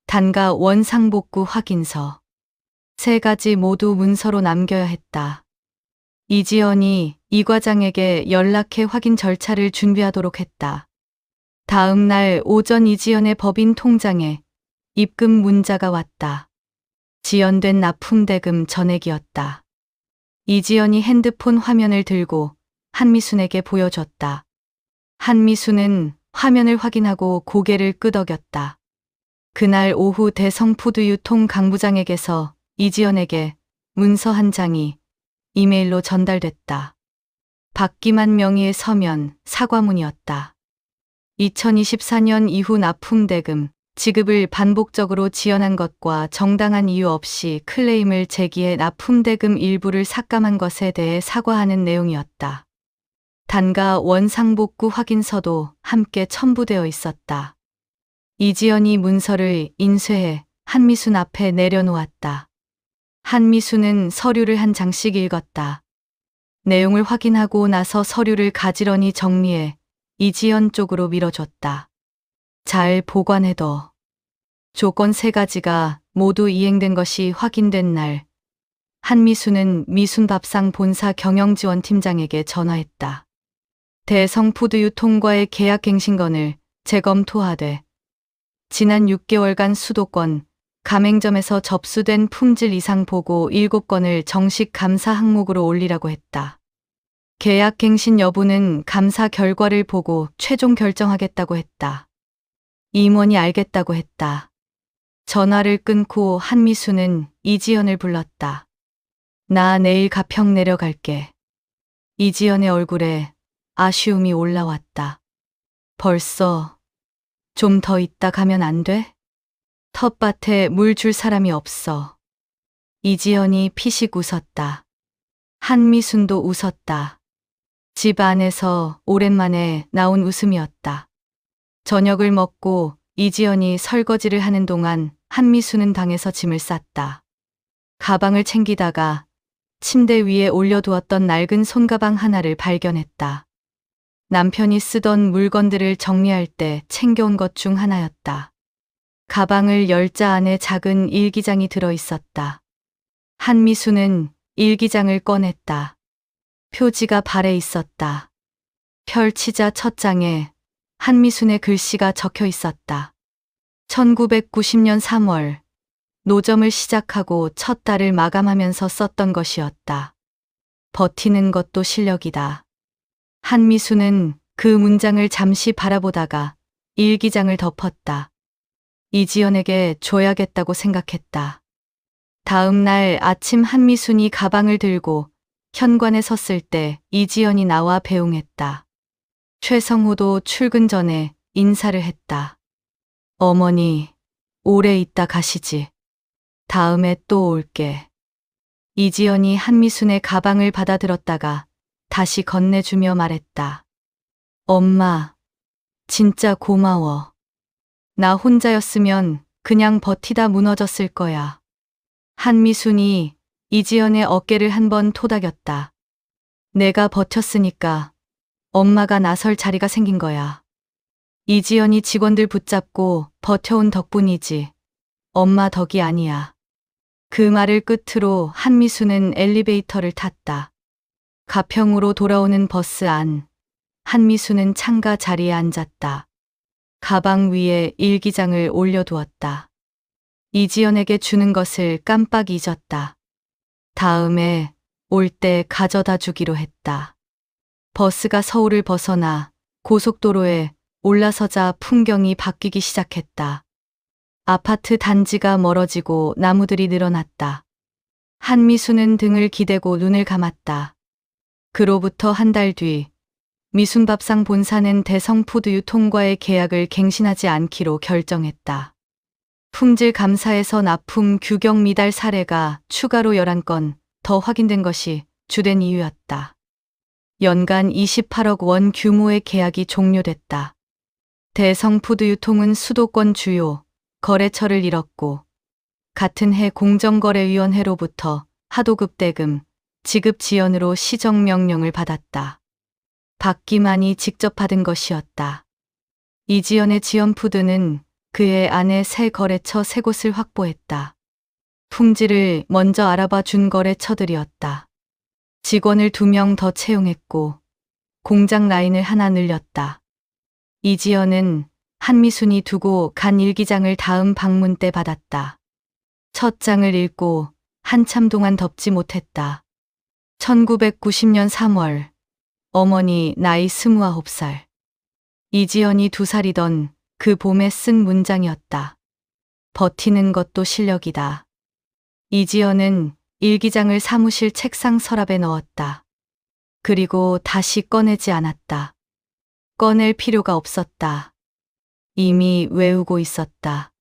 단가 원상복구 확인서. 3가지 모두 문서로 남겨야 했다. 이지연이 이 과장에게 연락해 확인 절차를 준비하도록 했다. 다음 날 오전 이지연의 법인 통장에 입금 문자가 왔다. 지연된 납품대금 전액이었다. 이지연이 핸드폰 화면을 들고 한미순에게 보여줬다. 한미순은 화면을 확인하고 고개를 끄덕였다. 그날 오후 대성푸드 유통 강부장에게서 이지연에게 문서 한 장이 이메일로 전달됐다. 박기만 명의의 서면 사과문이었다. 2024년 이후 납품대금 지급을 반복적으로 지연한 것과 정당한 이유 없이 클레임을 제기해 납품대금 일부를 삭감한 것에 대해 사과하는 내용이었다. 단가 원상복구 확인서도 함께 첨부되어 있었다. 이지연이 문서를 인쇄해 한미순 앞에 내려놓았다. 한미순은 서류를 한 장씩 읽었다. 내용을 확인하고 나서 서류를 가지런히 정리해 이지연 쪽으로 밀어줬다. 잘 보관해둬. 조건 3가지가 모두 이행된 것이 확인된 날, 한미순은 미순밥상 본사 경영지원팀장에게 전화했다. 대성푸드 유통과의 계약갱신건을 재검토하되 지난 6개월간 수도권, 가맹점에서 접수된 품질 이상 보고 7건을 정식 감사 항목으로 올리라고 했다. 계약갱신 여부는 감사 결과를 보고 최종 결정하겠다고 했다. 임원이 알겠다고 했다. 전화를 끊고 한미수는 이지연을 불렀다. 나 내일 가평 내려갈게. 이지연의 얼굴에 아쉬움이 올라왔다. 벌써 좀 더 있다 가면 안 돼? 텃밭에 물 줄 사람이 없어. 이지연이 피식 웃었다. 한미순도 웃었다. 집 안에서 오랜만에 나온 웃음이었다. 저녁을 먹고 이지연이 설거지를 하는 동안 한미수는 방에서 짐을 쌌다. 가방을 챙기다가 침대 위에 올려두었던 낡은 손가방 하나를 발견했다. 남편이 쓰던 물건들을 정리할 때 챙겨온 것 중 하나였다. 가방을 열자 안에 작은 일기장이 들어 있었다. 한미수는 일기장을 꺼냈다. 표지가 발에 있었다. 펼치자 첫 장에 한미순의 글씨가 적혀 있었다. 1990년 3월 노점을 시작하고 첫 달을 마감하면서 썼던 것이었다. 버티는 것도 실력이다. 한미수는 그 문장을 잠시 바라보다가 일기장을 덮었다. 이지연에게 줘야겠다고 생각했다. 다음 날 아침 한미순이 가방을 들고 현관에 섰을 때 이지연이 나와 배웅했다. 최성호도 출근 전에 인사를 했다. 어머니, 오래 있다 가시지. 다음에 또 올게. 이지연이 한미순의 가방을 받아들었다가 다시 건네주며 말했다. 엄마, 진짜 고마워. 나 혼자였으면 그냥 버티다 무너졌을 거야. 한미순이 이지연의 어깨를 한번 토닥였다. 내가 버텼으니까 엄마가 나설 자리가 생긴 거야. 이지연이 직원들 붙잡고 버텨온 덕분이지. 엄마 덕이 아니야. 그 말을 끝으로 한미수는 엘리베이터를 탔다. 가평으로 돌아오는 버스 안. 한미수는 창가 자리에 앉았다. 가방 위에 일기장을 올려두었다. 이지연에게 주는 것을 깜빡 잊었다. 다음에 올 때 가져다 주기로 했다. 버스가 서울을 벗어나 고속도로에 올라서자 풍경이 바뀌기 시작했다. 아파트 단지가 멀어지고 나무들이 늘어났다. 한미수는 등을 기대고 눈을 감았다. 그로부터 한 달 뒤 미순밥상 본사는 대성푸드 유통과의 계약을 갱신하지 않기로 결정했다. 품질 감사에서 납품 규격 미달 사례가 추가로 11건 더 확인된 것이 주된 이유였다. 연간 28억 원 규모의 계약이 종료됐다. 대성푸드 유통은 수도권 주요 거래처를 잃었고 같은 해 공정거래위원회로부터 하도급 대금 지급 지연으로 시정명령을 받았다. 받기만이 직접 받은 것이었다. 이지연의 지연푸드는 그해 안에 새 거래처 3곳을 확보했다. 품질을 먼저 알아봐 준 거래처들이었다. 직원을 2명 더 채용했고 공장 라인을 하나 늘렸다. 이지연은 한미순이 두고 간 일기장을 다음 방문 때 받았다. 첫 장을 읽고 한참 동안 덮지 못했다. 1990년 3월 어머니 나이 29살. 이지연이 2살이던 그 봄에 쓴 문장이었다. 버티는 것도 실력이다. 이지연은 일기장을 사무실 책상 서랍에 넣었다. 그리고 다시 꺼내지 않았다. 꺼낼 필요가 없었다. 이미 외우고 있었다.